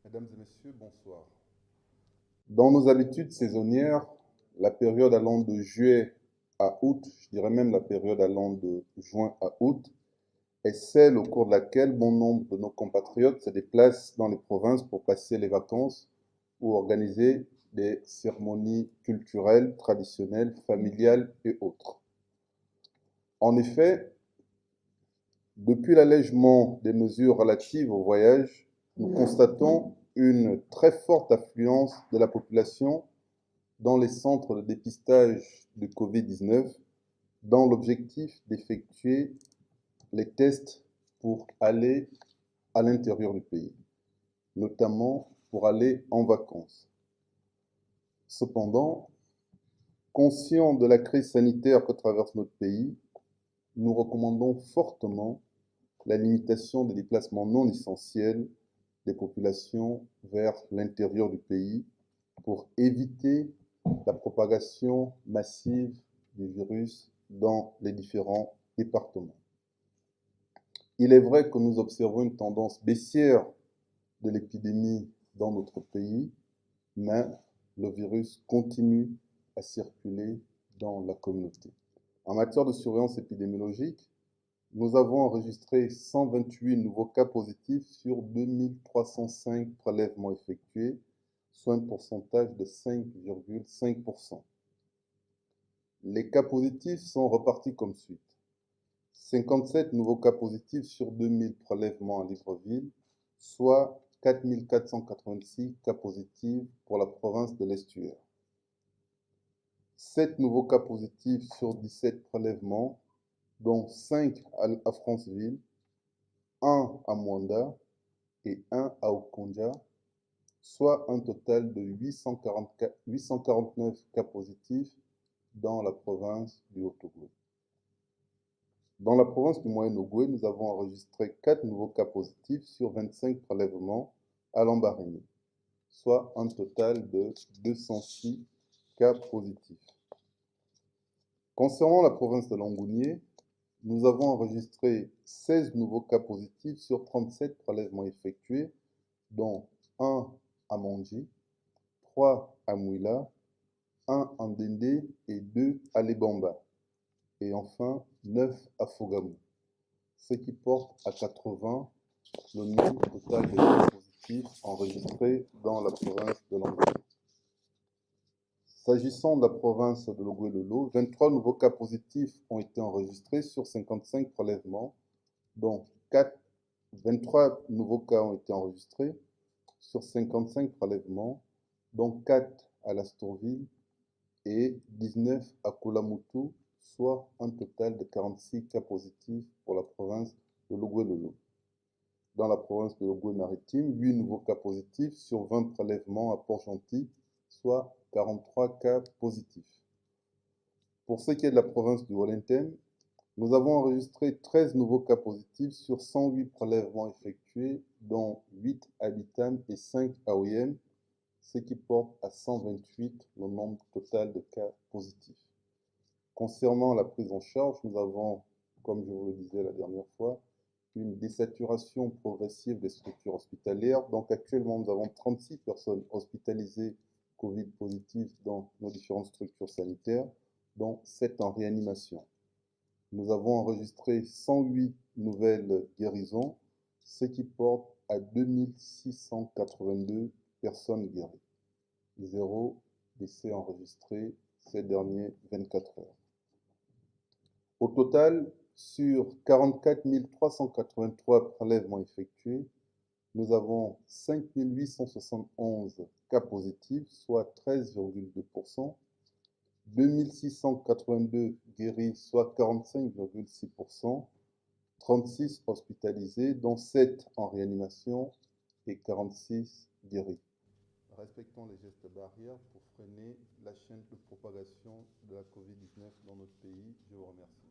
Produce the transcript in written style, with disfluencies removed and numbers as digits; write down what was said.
Mesdames et messieurs, bonsoir. Dans nos habitudes saisonnières, la période allant de juillet à août, je dirais même la période allant de juin à août, est celle au cours de laquelle bon nombre de nos compatriotes se déplacent dans les provinces pour passer les vacances ou organiser des cérémonies culturelles, traditionnelles, familiales et autres. En effet, depuis l'allègement des mesures relatives au voyage, nous constatons une très forte affluence de la population dans les centres de dépistage du Covid-19 dans l'objectif d'effectuer les tests pour aller à l'intérieur du pays, notamment pour aller en vacances. Cependant, conscients de la crise sanitaire que traverse notre pays, nous recommandons fortement la limitation des déplacements non essentiels des populations vers l'intérieur du pays pour éviter la propagation massive du virus dans les différents départements. Il est vrai que nous observons une tendance baissière de l'épidémie dans notre pays, mais le virus continue à circuler dans la communauté. En matière de surveillance épidémiologique, nous avons enregistré 128 nouveaux cas positifs sur 2305 prélèvements effectués, soit un pourcentage de 5,5%. Les cas positifs sont repartis comme suit. 57 nouveaux cas positifs sur 2000 prélèvements à Libreville, soit 4486 cas positifs pour la province de l'Estuaire. 7 nouveaux cas positifs sur 17 prélèvements, dont 5 à Franceville, 1 à Mwanda et 1 à Okonja, soit un total de 849 cas positifs dans la province du Haut-Ogooué. Dans la province du Moyen-Ogooué, nous avons enregistré 4 nouveaux cas positifs sur 25 prélèvements à Lambaréné, soit un total de 206 cas positifs. Concernant la province de Langounié, nous avons enregistré 16 nouveaux cas positifs sur 37 prélèvements effectués, dont 1 à Mandji, 3 à Mouila, 1 à Ndende et 2 à Lebamba, et enfin 9 à Fogamou, ce qui porte à 80 le nombre total de cas positifs enregistrés dans la province de Langounié. S'agissant de la province de Logoué-Lolo, 23 nouveaux cas positifs ont été enregistrés sur 55 prélèvements, dont 23 nouveaux cas ont été enregistrés sur 55 prélèvements, dont 4 à Lastourville et 19 à Koulamoutou, soit un total de 46 cas positifs pour la province de Logoué-Lolo. Dans la province de Logoué-Maritime, 8 nouveaux cas positifs sur 20 prélèvements à Port-Gentil, soit 43 cas positifs. Pour ce qui est de la province du Wallentème, nous avons enregistré 13 nouveaux cas positifs sur 108 prélèvements effectués, dont 8 à Bitam et 5 à Oyem, ce qui porte à 128 le nombre total de cas positifs. Concernant la prise en charge, nous avons, comme je vous le disais la dernière fois, une désaturation progressive des structures hospitalières. Donc actuellement, nous avons 36 personnes hospitalisées Covid positives dans nos différentes structures sanitaires, dont 7 en réanimation. Nous avons enregistré 108 nouvelles guérisons, ce qui porte à 2682 personnes guéries. 0 décès enregistré ces derniers 24 heures. Au total, sur 44 383 prélèvements effectués, nous avons 5 871 cas positifs, soit 13,2%, 2682 guéris, soit 45,6%, 36 hospitalisés, dont 7 en réanimation et 46 guéris. Respectons les gestes barrières pour freiner la chaîne de propagation de la Covid-19 dans notre pays. Je vous remercie.